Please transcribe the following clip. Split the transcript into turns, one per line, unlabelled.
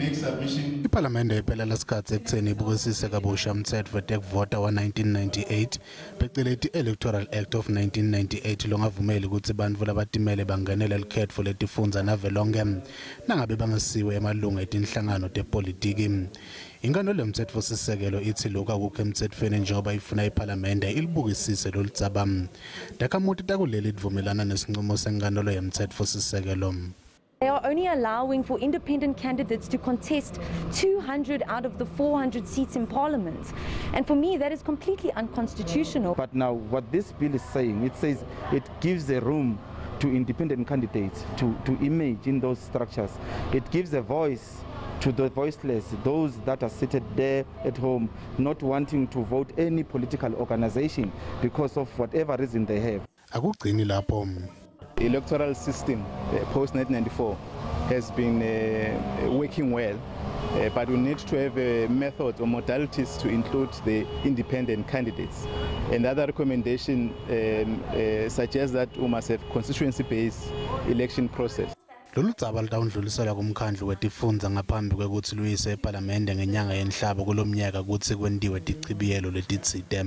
make submission.
I-Phalamende iphelela isikhathi ekutheni ibukisise kabusha umtsetfo wetekuvota wa-1998 phecelezi i-Electoral Act of 1998 longavumeli ukuthi bantfu labatimele bangenele lichibiyele letifundza navelonke nangabe bangasiwe emalunga etinhlangano tepolitiki. Inkantolo yemtsetfo sisekelo ithi lokhu akukho emtsetfweni njengoba ifuna i-Phalamende ilibukisise lolu dzaba. Takhamuti takuleli livumelana nesincumo senkantolo yemtsetfo sisekelo.
They are only allowing for independent candidates to contest 200 out of the 400 seats in Parliament. And for me, that is completely unconstitutional.
But now what this bill is saying, it says it gives a room to independent candidates to emerge in those structures. It gives a voice to the voiceless, those that are seated there at home, not wanting to vote any political organization because of whatever reason they have.
Akugcini lapho.
The electoral system post-1994 has been working well, but we need to have methods or modalities to include the independent candidates. And the other recommendation suggests that we must have constituency-based election process.
Lolu dzaba litawundluliselwa kumkhandlu wetifundza ngaphambi kwekutsi luyise ePhalamende ngenyanga Nhlaba kulomnyaka kutsi kwentiwe tichibiyelo letitsite.